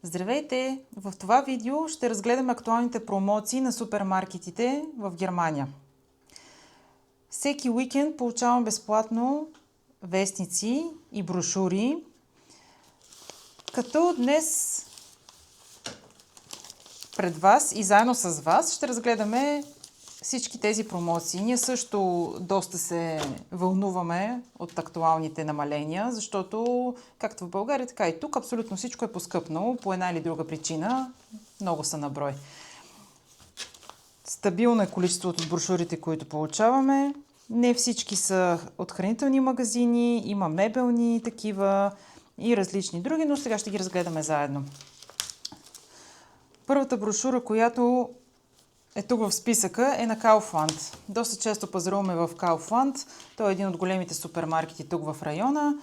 Здравейте! В това видео ще разгледаме актуалните промоции на супермаркетите в Германия. Всеки уикенд получавам безплатно вестници и брошури, като днес пред вас и заедно с вас ще разгледаме всички тези промоции. Ние също доста се вълнуваме от актуалните намаления, защото както в България, така и тук абсолютно всичко е поскъпнало по една или друга причина. Много са на брой. Стабилно е количеството от брошурите, които получаваме. Не всички са от хранителни магазини, има мебелни такива и различни други, но сега ще ги разгледаме заедно. Първата брошура, която е тук в списъка, е на Kaufland. Доста често пазаруваме в Kaufland. Той е един от големите супермаркети тук в района.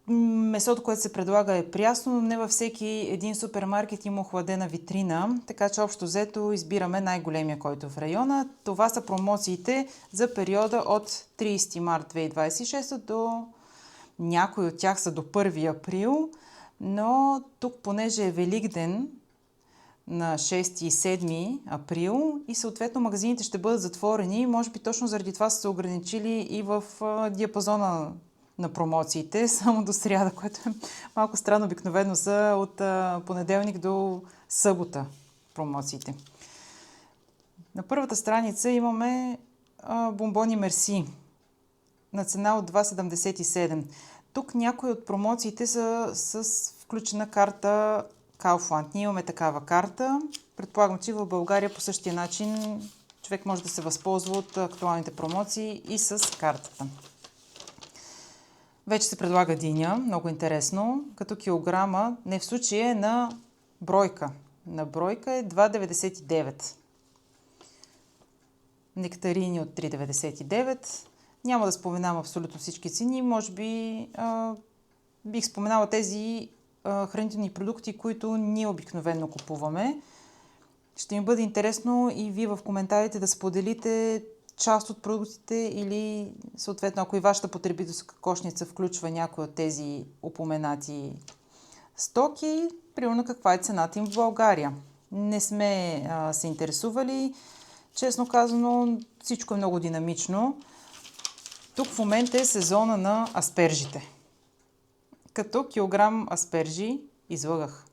Месото, което се предлага, е прясно, но не във всеки един супермаркет има охладена витрина, така че общо взето избираме най-големия, който е в района. Това са промоциите за периода от 30 март 2026 до... Някои от тях са до 1 април, но тук, понеже е Великден, на 6 и 7 април и съответно магазините ще бъдат затворени. Може би точно заради това са се ограничили и в диапазона на промоциите, само до сряда, което е малко странно. Обикновено са от понеделник до събота промоциите. На първата страница имаме бомбони Мерси на цена от 2,77. Тук някои от промоциите са с включена карта Kaufland. Ние имаме такава карта. Предполагам, че в България по същия начин човек може да се възползва от актуалните промоции и с картата. Вече се предлага диня, много интересно, като килограма, не в случая е на бройка. На бройка е 2,99. Нектарини от 3,99. Няма да споменавам абсолютно всички цени, може би бих споменала тези хранителни продукти, които ние обикновено купуваме. Ще ми бъде интересно и вие в коментарите да споделите част от продуктите или съответно, ако и вашата потребителска кошница включва някои от тези упоменати стоки, примерно каква е цената им в България. Не сме се интересували. Честно казано, всичко е много динамично. Тук в момента е сезона на аспержите. Като килограм аспержи, излъгах,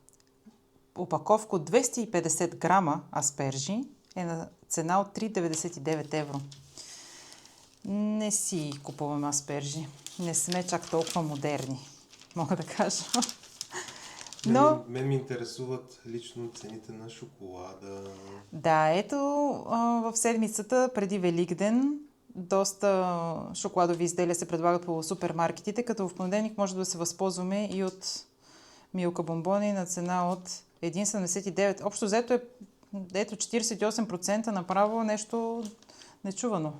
опаковка от 250 грама аспержи е на цена от 3,99 евро. Не си купуваме аспержи. Не сме чак толкова модерни, мога да кажа. Но... Мен ми интересуват лично цените на шоколада. Да, ето в седмицата преди Великден доста шоколадови изделия се предлагат по супермаркетите, като в понеделник може да се възползваме и от Милка бомбони на цена от 1,79. Общо взето е ето 48% направо нещо нечувано.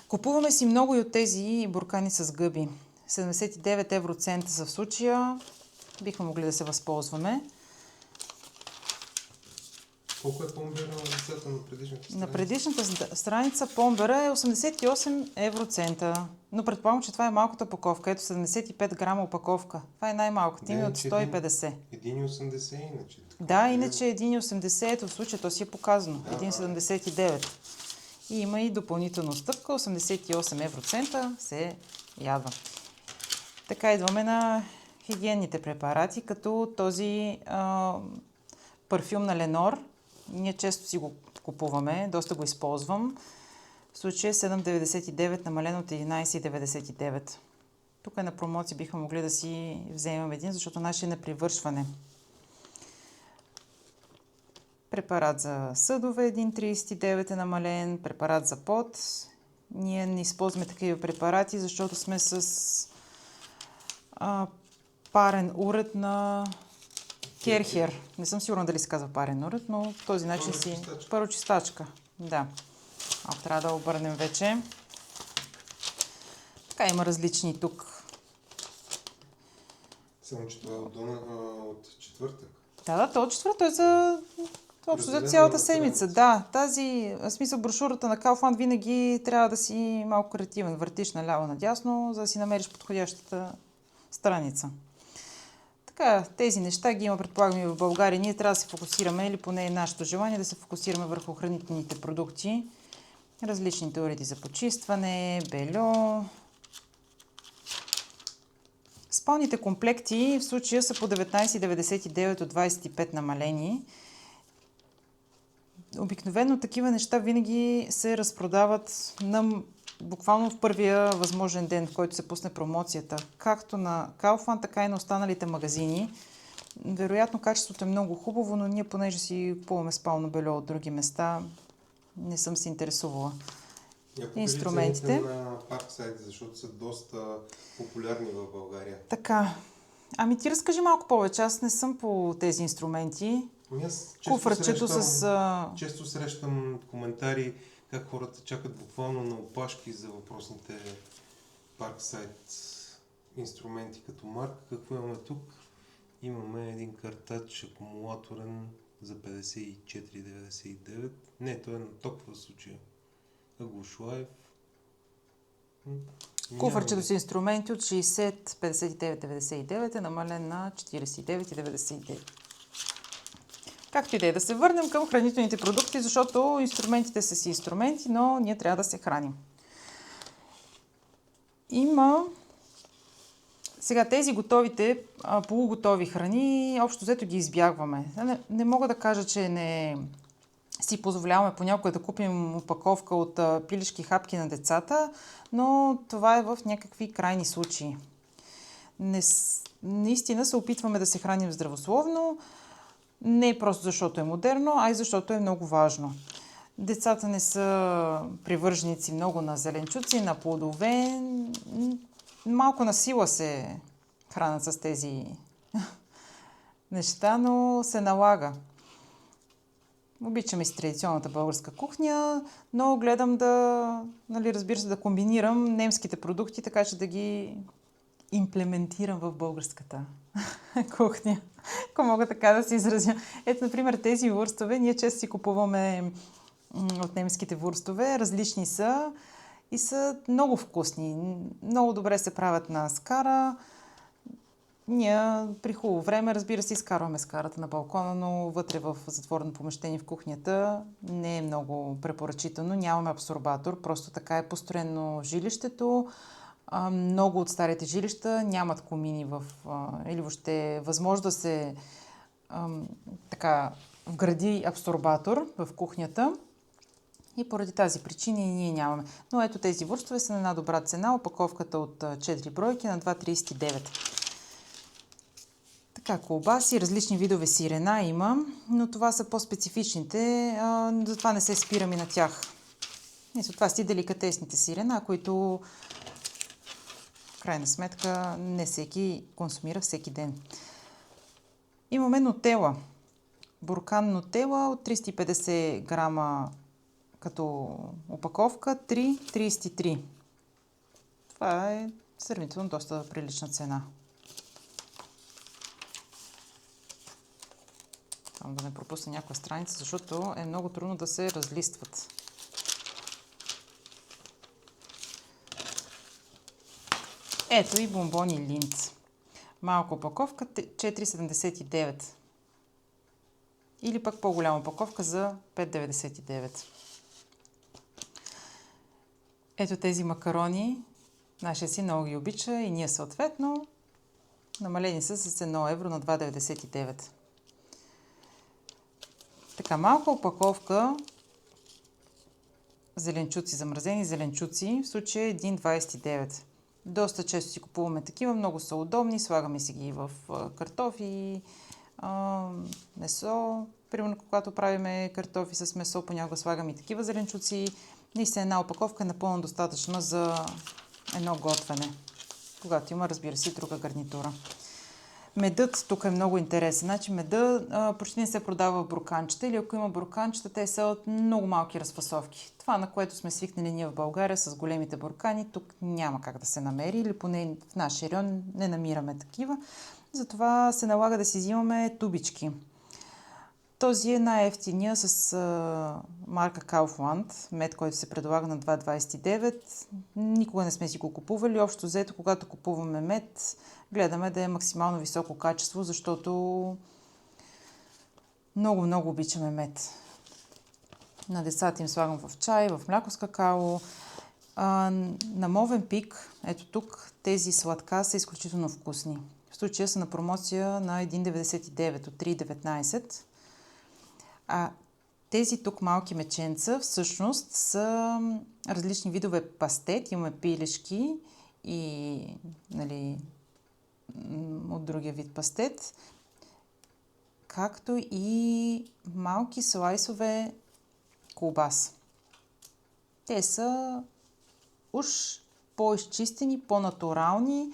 Купуваме си много и от тези буркани с гъби. 79 евроцента са в случая. Бихме могли да се възползваме. Колко е помбера на лицата на предишната страница? На предишната страница помбера е 88 евроцента. Но предполагам, че това е малката опаковка. Ето 75 грама опаковка. Това е най-малката. Има от 150. 1,80 иначе. Да, иначе 1,80. Ето в случая то си е показано. 1,79. И има и допълнителна стъпка. 88 евроцента се ядва. Така идваме на хигиенните препарати, като този парфюм на Ленор. Ние често си го купуваме, доста го използвам. В случая 7,99 намалено от 11,99. Тук е на промоция, бихме могли да си вземем един, защото нашия е на привършване. Препарат за съдове 1,39 е намален, препарат за пот. Ние не използваме такива препарати, защото сме с парен уред на Керхер. Не съм сигурна дали се казва парен уред, но по този начин си първочистачка. Да. Трябва да обърнем вече. Така има различни тук. Само, че това е от четвъртък. Да, то от четвъртък. Той е за общо за цялата седмица. Да, тази, в смисъл брошурата на Kaufland винаги трябва да си малко креативен. Въртиш наляво надясно, за да си намериш подходящата страница. Така, тези неща ги има, предполагам, и в България. Ние трябва да се фокусираме, или поне е нашето желание, да се фокусираме върху хранителните продукти. Различните уреди за почистване, бельо. Спалните комплекти в случая са по 19,99 от 25 намалени. Обикновено такива неща винаги се разпродават буквално в първия възможен ден, в който се пусне промоцията. Както на Kaufland, така и на останалите магазини. Вероятно качеството е много хубаво, но ние понеже си купуваме спално бельо от други места, не съм се интересувала. Инструментите. На Parkside, защото са доста популярни в България. Така. Ами ти разкажи малко повече. Аз не съм по тези инструменти. Куфърчето Често срещам коментари как хората чакат буквално на опашки за въпросните Parkside инструменти като марка. Какво имаме тук? Имаме един картач акумулаторен за 54,99. Не, той е на топ в случая. Agush Life. Куфърчето с инструменти от 60,59,99 е намален на 49,99. Както и да е, да се върнем към хранителните продукти, защото инструментите са си инструменти, но ние трябва да се храним. Има сега тези готовите, полуготови храни, общо взето ги избягваме. Не мога да кажа, че не си позволяваме понякога да купим опаковка от пилешки хапки на децата, но това е в някакви крайни случаи. Наистина се опитваме да се храним здравословно, не просто защото е модерно, а и защото е много важно. Децата не са привърженици много на зеленчуци, на плодове. Малко на сила се хранят с тези неща, но се налага. Обичаме си традиционната българска кухня, но гледам разбира се, да комбинирам немските продукти, така че да ги имплементирам в българската кухня, ако мога така да се изразя. Ето, например, тези вурстове, ние често си купуваме от немските вурстове, различни са и са много вкусни. Много добре се правят на скара. Ние при хубаво време, разбира се, изкарваме скарата на балкона, но вътре в затворено помещение в кухнята не е много препоръчително. Нямаме абсорбатор, просто така е построено жилището. Много от старите жилища нямат комини или въобще възможно да се вгради абсорбатор в кухнята. И поради тази причина и ние нямаме. Но ето тези вурстове са на една добра цена. Опаковката от 4 бройки на 2,39. Така, колбаси, различни видове сирена има, но това са по-специфичните, затова не се спирам и на тях. Това са и деликатесните сирена, които в крайна сметка не всеки консумира всеки ден. Имаме нутела. Буркан нутела от 350 грама като опаковка, 3,33. Това е сравнително доста прилична цена. Само да не пропусна някаква страница, защото е много трудно да се разлистват. Ето и бомбони Линдс. Малка опаковка 4,79. Или пък по-голяма опаковка за 5,99. Ето тези макарони. Нашия си много ги обича и ние съответно. Намалени са с 1 евро на 2,99. Така, малка опаковка зеленчуци, замразени зеленчуци, в случая 1,29. Доста често си купуваме такива, много са удобни, слагаме си ги в картофи, месо. Примерно, когато правиме картофи с месо, понякога слагаме и такива зеленчуци. Наистина една опаковка е напълно достатъчна за едно готвене, когато има, разбира се, и друга гарнитура. Медът тук е много интересен. Значи медът почти не се продава в бурканчета или ако има бурканчета, те са от много малки разфасовки. Това, на което сме свикнали ние в България с големите буркани, тук няма как да се намери или поне в нашия район не намираме такива. Затова се налага да си взимаме тубички. Този е най-евтиния с марка Kaufland, мед, който се предлага на 2,29. Никога не сме си го купували. Общо взето, когато купуваме мед, гледаме да е максимално високо качество, защото много обичаме мед. На децата им слагам в чай, в мляко с какао. На Movenpick, ето тук, тези сладка са изключително вкусни. В случая са на промоция на 1,99 от 3,19. А тези тук малки меченца всъщност са различни видове пастет. Имаме пилешки и от другия вид пастет, както и малки слайсове колбас. Те са уж по-изчистени, по-натурални,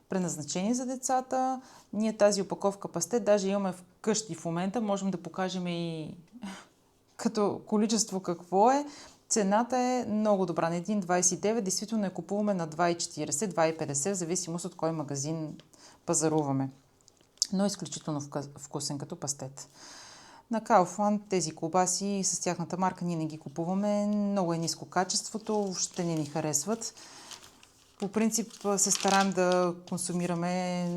предназначени за децата. Ние тази опаковка пастет даже имаме вкъщи в момента. Можем да покажем и като количество какво е. Цената е много добра. На 1,29 действително я купуваме на 2,40, 2,50, в зависимост от кой магазин пазаруваме. Но изключително вкусен като пастет. На Kaufland тези колбаси с тяхната марка ние не ги купуваме. Много е ниско качеството, въобще не ни харесват. По принцип се стараем да консумираме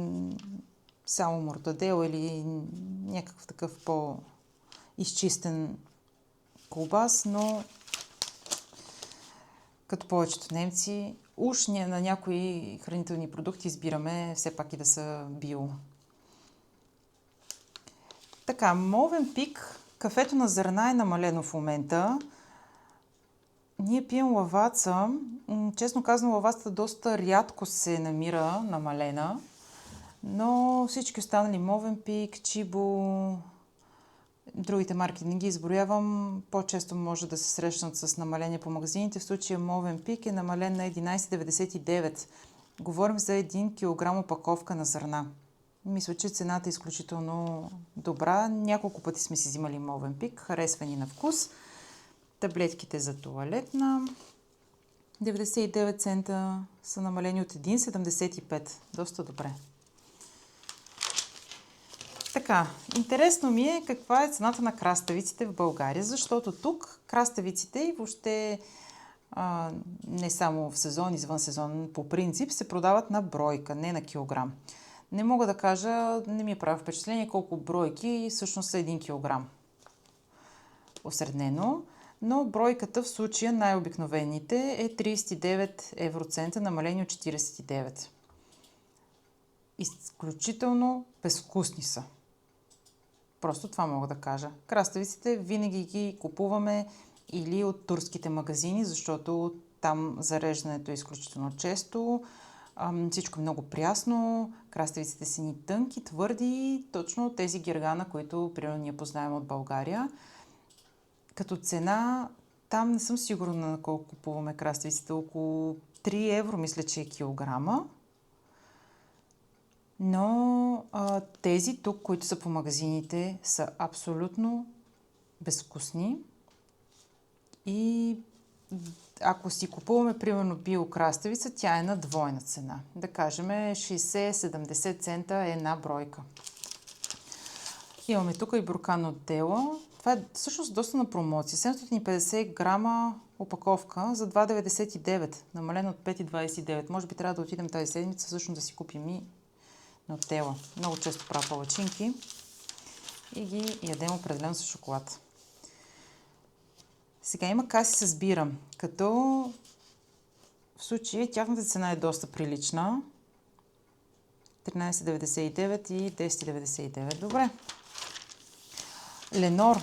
само мортадел или някакъв такъв по-изчистен колбас, но като повечето немци, уж ние на някои хранителни продукти избираме все пак и да са био. Така, Movenpick, кафето на зърна е намалено в момента. Ние пием лаваца. Честно казано, лавацата доста рядко се намира намалена, но всички останали Movenpick, Chibo, другите марки не ги изброявам, по-често може да се срещнат с намаление по магазините. В случая Movenpick е намален на 11,99. Говорим за 1 кг опаковка на зърна. Мисля, че цената е изключително добра. Няколко пъти сме си взимали Movenpick, харесва ни на вкус. Таблетките за туалетна 99 цента са намалени от 1,75. Доста добре. Така, интересно ми е каква е цената на краставиците в България, защото тук краставиците и въобще не само в сезон, извън сезон, по принцип се продават на бройка, не на килограм. Не мога да кажа, не ми е прави впечатление колко бройки всъщност са 1 кг осреднено, но бройката в случая най-обикновените е 39 евроцента, намалени от 49. Изключително безвкусни са. Просто това мога да кажа. Краставиците винаги ги купуваме или от турските магазини, защото там зареждането е изключително често. Всичко е много прясно, краставиците са ни тънки, твърди, точно тези гергана, които примерно ние познаем от България. Като цена, там не съм сигурна на колко купуваме краставиците, около 3 евро мисля, че е килограма. Но тези тук, които са по магазините, са абсолютно безвкусни и ако си купуваме, примерно, биокраставица, тя е на двойна цена. Да кажем 60-70 цента е една бройка. Имаме тук и буркан от Дела. Това е всъщност доста на промоция. 750 грама опаковка за 2,99, намалено от 5,29. Може би трябва да отидем тази седмица всъщност да си купим и Нутела. Много често правя палачинки и ги ядем определено с шоколад. Сега има каси с бира, като в случая тяхната цена е доста прилична. 13,99 и 10,99. Добре. Ленор.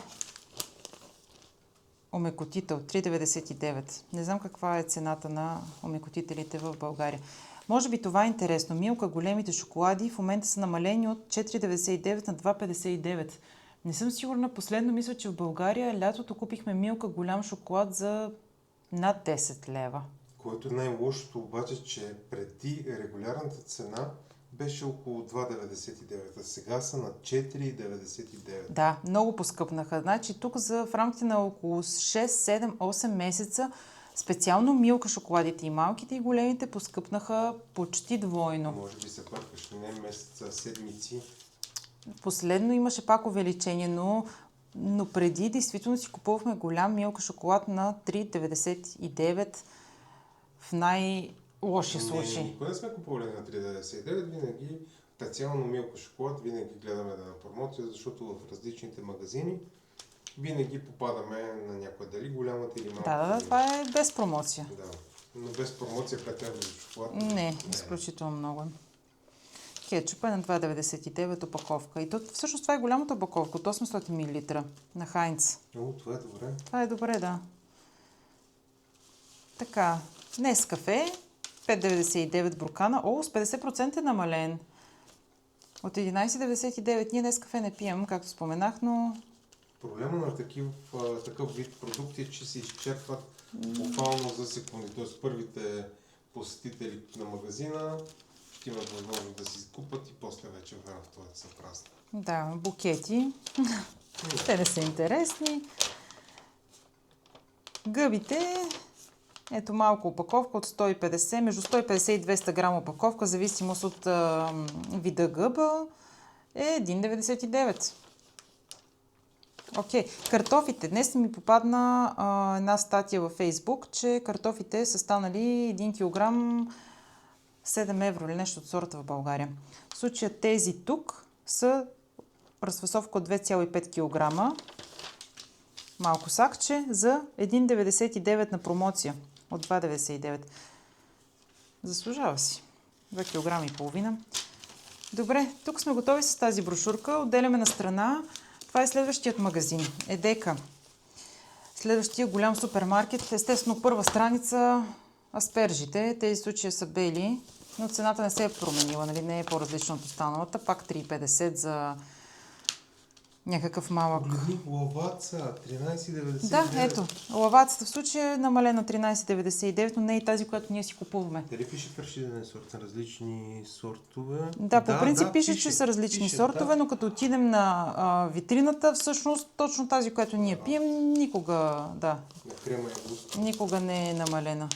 Омекотител. 3,99. Не знам каква е цената на омекотителите в България. Може би това е интересно. Милка, големите шоколади в момента са намалени от 4,99 на 2,59. Не съм сигурна. Последно мисля, че в България лятото купихме Милка голям шоколад за над 10 лева. Което е най-лошото обаче, че преди регулярната цена беше около 2,99, а сега са на 4,99. Да, много поскъпнаха. Значи тук в рамките на около 6, 7, 8 месеца специално Милка шоколадите и малките и големите поскъпнаха почти двойно. Може би се бъркаш, не месеца, седмици. Последно имаше пак увеличение, но Но преди действително си купувахме голям Милка шоколад на 3,99 в най-лошия случай. Никога не сме купували на 3,99, винаги специално Милка шоколад, винаги гледаме да на промоция, защото в различните магазини винаги попадаме на някоя дали голямата или малката. Да, това е без промоция. Да, но без промоция 5 евро за шоколад. Не, изключително много. Кетчуп е на 2,99 опаковка. И то, всъщност това е голямата опаковка от 800 мл на Хайнц. О, това е добре. Това е добре, да. Така, Нескафе, 5,99 буркана. О, с 50% е намален. От 11,99. Ние Нескафе не пием, както споменах, но... Проблема на такъв вид продукти е, че се изчерпват буквално за секунди. Тоест първите посетители на магазина ще имат възможност да си изкупат и после вече време в това са празни. Да, букети. Те не са интересни. Гъбите, ето малко опаковка от 150, между 150 и 200 грама опаковка, зависимост от вида гъба, е 1,99. Окей, картофите. Днес ми попадна една статия във Фейсбук, че картофите са станали 1 кг 7 евро или нещо от сорта в България. В случая тези тук са разфасовка от 2,5 кг. Малко сакче за 1,99 на промоция от 2,99. Заслужава си. 2,5 кг. Добре, тук сме готови с тази брошурка. Отделяме на страна. Това е следващият магазин. Едека. Следващия голям супермаркет. Естествено, първа страница аспержите. Тези случаи са бели, но цената не се е променила, нали? Не е по-различна от останалата. Пак 3,50 за някакъв малък. Лаваца, 13,99. Да, ето. Лавацата в случая е намалена 13,99, но не и тази, която ние си купуваме. Дали пише фарширане сорт на различни сортове? Да, по принцип пише, че са различни сортове, да. но като отидем на витрината, всъщност точно тази, която ние пием, никога, На крема е густо. никога не е намалена.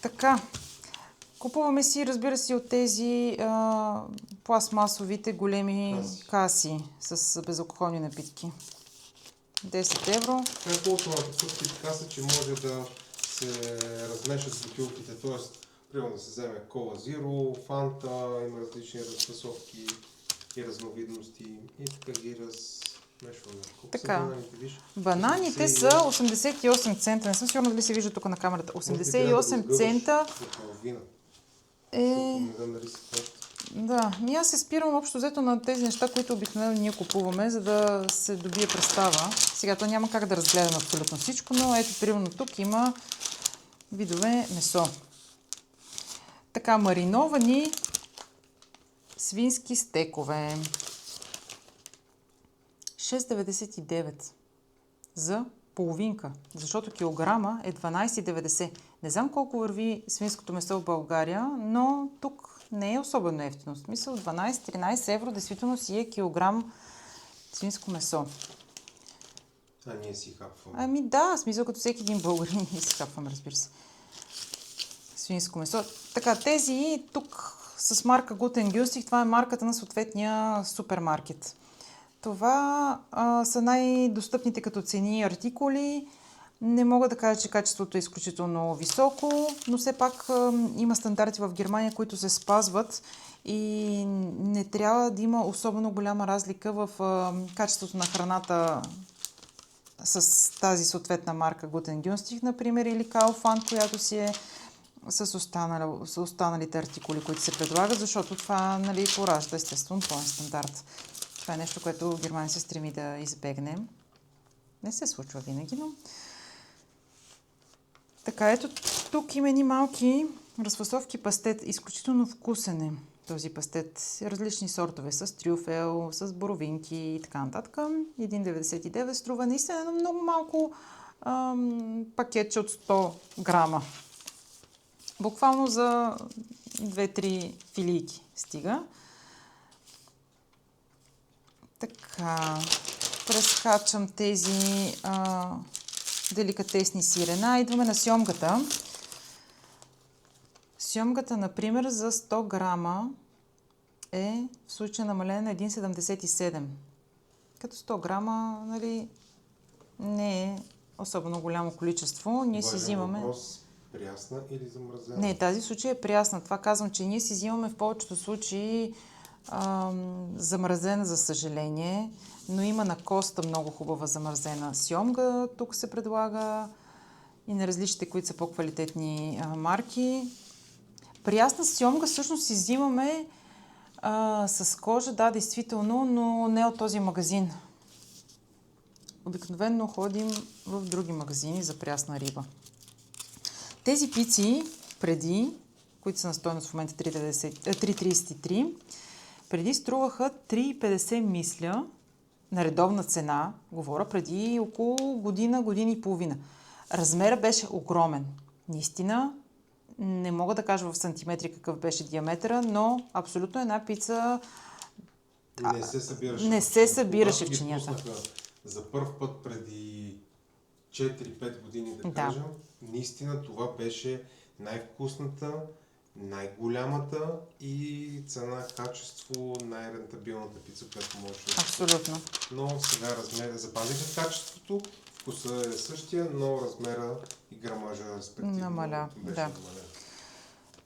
Така. Купуваме си, разбира се, от тези пластмасовите големи каси с безалкохолни напитки. 10 евро. Това е хубавото на такъв тип каса, че може да се размешат бутилките, т.е. примерно да се вземе кола зиро, фанта, има различни разфасовки и разновидности и така ги размешваме. Колко Така. са бананите, виж? Бананите са 88 цента. Не съм сигурна дали се вижда тук на камерата. 88 цента е... Да, аз се спирам общо взето на тези неща, които обикновено ние купуваме, за да се добие представа. Сега то няма как да разгледам абсолютно всичко, но ето примерно тук има видове месо. Така, мариновани свински стекове. 6,99 за половинка, защото килограма е 12,90. Не знам колко върви свинското месо в България, но тук не е особено ефтино. В смисъл 12-13 евро действително си е килограм свинско месо. А ние си хапваме. Ами да, в смисъл като всеки един българин ние си хапваме, разбира се. Свинско месо. Така, тези тук с марка Guten Günstig, това е марката на съответния супермаркет. Това са най-достъпните като цени артикули. Не мога да кажа, че качеството е изключително високо, но все пак има стандарти в Германия, които се спазват и не трябва да има особено голяма разлика в качеството на храната с тази съответна марка Guten Günstig, например, или Kaufland, която си е с останалите артикули, които се предлагат, защото това, нали, поражда естествено двоен стандарт. Това е нещо, което Германия се стреми да избегне. Не се случва винаги, но... Така, ето тук има едни малки разфасовки пастет. Изключително вкусен е този пастет. Различни сортове с трюфел, с боровинки и така нататък. 1,99 струва наистина едно много малко пакетче от 100 грама. Буквално за 2-3 филийки стига. Така, прескачам тези деликатесни сирена. Идваме на сьомгата. Сьомгата, например, за 100 грама е в случая намалена на 1,77. Като 100 грама, нали, не е особено голямо количество. Ние си взимаме... Въпрос, прясна или замразена? Не, тази случай е прясна. Това казвам, че ние си взимаме в повечето случаи замразена, за съжаление, но има на Коста много хубава замразена сьомга. Тук се предлага и на различните, които са по-квалитетни марки. Прясна сьомга всъщност си взимаме с кожа, да, действително, но не от този магазин. Обикновено ходим в други магазини за прясна риба. Тези пици преди, които са на стойност в момента 3,33, преди струваха 3,50 мисля на редовна цена, говоря преди около година, година и половина. Размерът беше огромен. Наистина, не мога да кажа в сантиметри какъв беше диаметъра, но абсолютно една пица Не се събираше в чинията. За първ път преди 4-5 години, да кажем, наистина това беше най-вкусната, най-голямата и цена-качество, най-рентабилната пица, която можеш да... Абсолютно. Но сега размера запазиха качеството, вкуса е същия, но размера и грамажа респективно беше намаля.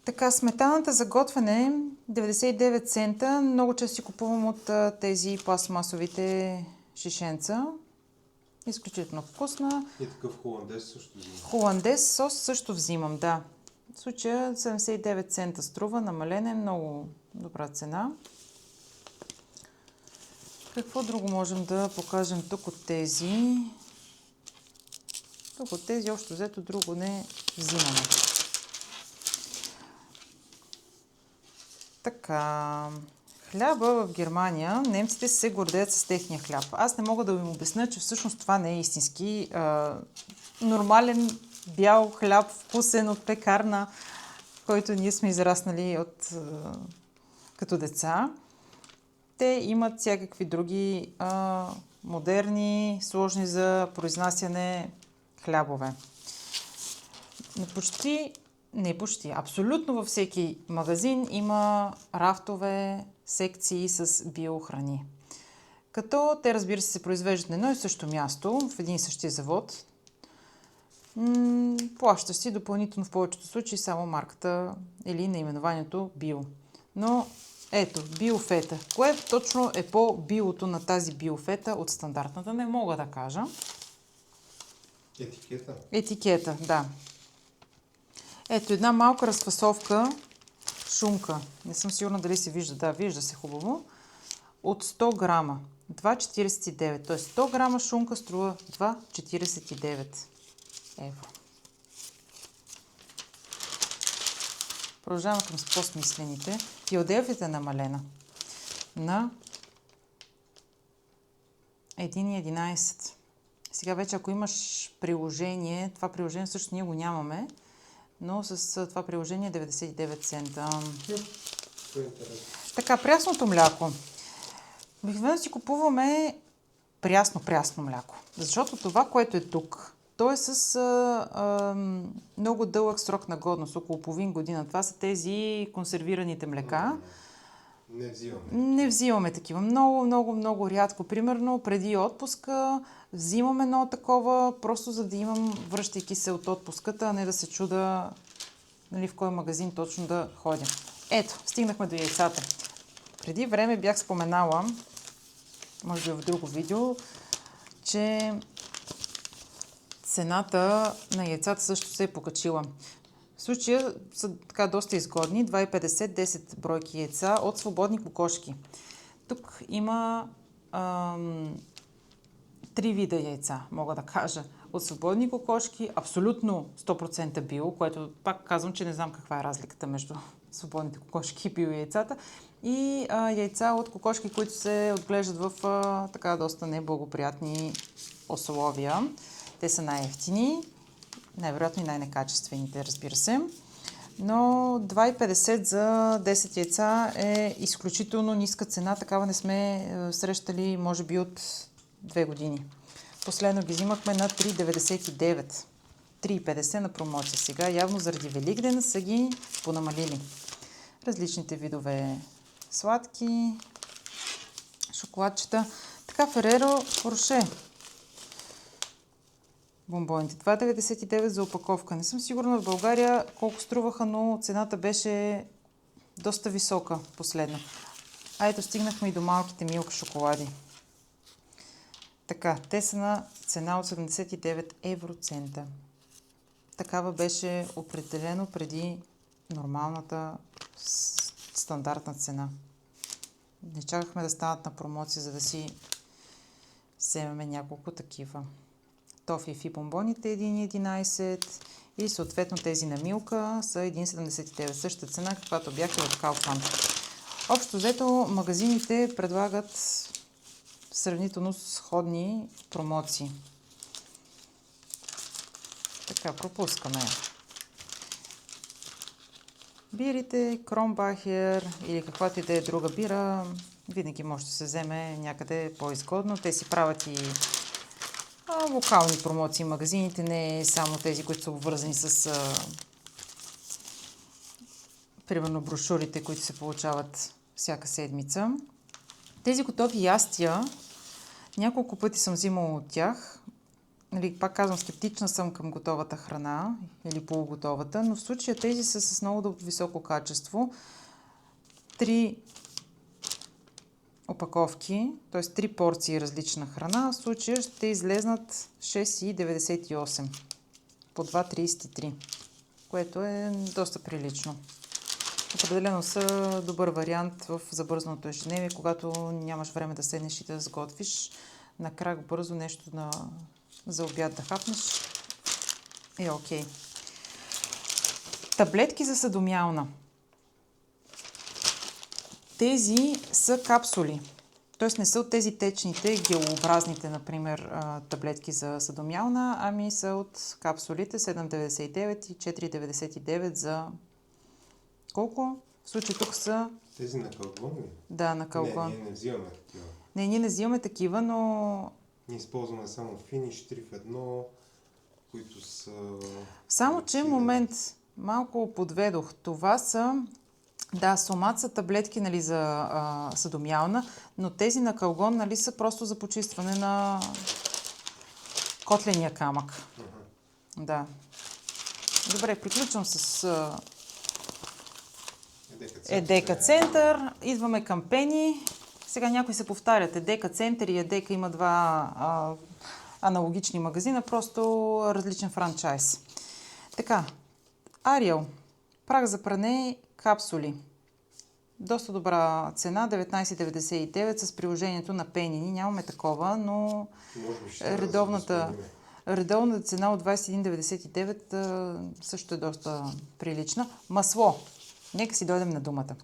Така, сметаната за готвене 99 цента. Много често си купувам от тези пластмасовите шишенца. Изключително вкусна. И такъв холандес също взимам. Холандес сос също взимам, да. В случая 79 цента струва, намален е, много добра цена. Какво друго можем да покажем тук от тези? Тук от тези общо взето друго не взимаме. Така, хляба в Германия, немците се гордеят с техния хляб. Аз не мога да им обясня, че всъщност това не е истински нормален бял хляб, вкусен от пекарна, който ние сме израснали като деца. Те имат всякакви други модерни, сложни за произнасяне хлябове. Абсолютно във всеки магазин има рафтове, секции с биохрани. Като те, разбира се произвеждат на едно и също място, в един и същия завод. Плащаш си допълнително в повечето случаи само марката или наименованието био. Но ето, биофета. Кое точно е по-биото на тази биофета от стандартната? Не мога да кажа. Етикета, да. Ето една малка разфасовка шунка. Не съм сигурна дали се вижда. Да, вижда се хубаво. От 100 грама. 2,49. Т.е. 100 грама шунка струва 2,49 евро. Продължаваме към по-смислените. Филаделфията е намалена на 1,11. Сега вече, ако имаш приложение, това приложение също ние го нямаме, но с това приложение 99 цента. Така, прясното мляко. Обикновено си купуваме прясно мляко. Защото това, което е тук, то е с много дълъг срок на годност, около половин година. Това са тези консервираните млека. Не взимаме такива. Много рядко. Примерно преди отпуска взимам едно такова, просто за да имам, връщайки се от отпуската, а не да се чуда, нали, в кой магазин точно да ходя. Ето, стигнахме до яйцата. Преди време бях споменала, може би в друго видео, че цената на яйцата също се е покачила. В случая са така доста изгодни. 2,50, 10 бройки яйца от свободни кокошки. Тук има 3 вида яйца, мога да кажа. От свободни кокошки, абсолютно 100% био, което пак казвам, че не знам каква е разликата между свободните кокошки и био яйцата. И яйца от кокошки, които се отглеждат в така доста неблагоприятни условия. Те са най-евтини, най-вероятно и най-некачествените, разбира се. Но 2,50 за 10 яйца е изключително ниска цена. Такава не сме срещали, може би, от 2 години. Последно ги взимахме на 3,99. 3,50 на промоция. Сега явно заради Великден са ги понамалили. Различните видове сладки, шоколадчета. Така, Фереро Роше. Бомбоните. 2,99 за опаковка. Не съм сигурна в България колко струваха, но цената беше доста висока последно. А ето стигнахме и до малките Милка шоколади. Така, те са на цена от 79 евроцента. Такава беше определено преди нормалната стандартна цена. Не чакахме да станат на промоция, за да си вземем няколко такива. Тофи и бомбоните 1,11 и съответно тези на Милка са 1,79. Същата цена, каквато бяха в Kaufland. Общо взето магазините предлагат сравнително сходни промоции. Така, пропускаме. Bierите, Кромбахер или каквато и да е друга бира, винаги може да се вземе някъде по-изгодно. Те си правят и локални промоции в магазините, не само тези, които са обвързани с примерно брошурите, които се получават всяка седмица. Тези готови ястия, няколко пъти съм взимала от тях. Нали, пак казвам, скептична съм към готовата храна или полуготовата, но в случая тези са с много високо качество. 3 опаковки, т.е. 3 порции различна храна, в случая ще излезнат 6,98 по 2,33, което е доста прилично. Определено са добър вариант в забързаното ежедневие, когато нямаш време да седнеш и да сготвиш. На крак бързо нещо за обяд да хапнеш е окей. Таблетки за съдомялна. Тези са капсули. Т.е. не са от тези течните, гелообразните, например, таблетки за съдомялна, ами са от капсулите 7,99 и 4,99 за... Колко? В случай тук са... Тези на Калгон ли? Да, на Калгон. Не, ние не взимаме такива. Не, ние не взимаме такива, но... Ние използваме само финиш 3 в 1, които са... Само, че момент малко подведох. Това са... Да, сомат са таблетки, нали, за съдомялна, но тези на Калгон, нали, са просто за почистване на котления камък. Да. Добре, приключвам с Едека Център. Идваме към Пени. Сега някои се повтарят. Едека Център и Едека има два аналогични магазина, просто различен франчайз. Така, Ариел. Прах за пране, капсули. Доста добра цена, 19,99 с приложението на Пени. Нямаме такова, но редовната цена от 21,99 също е доста прилична. Масло. Нека си дойдем на думата.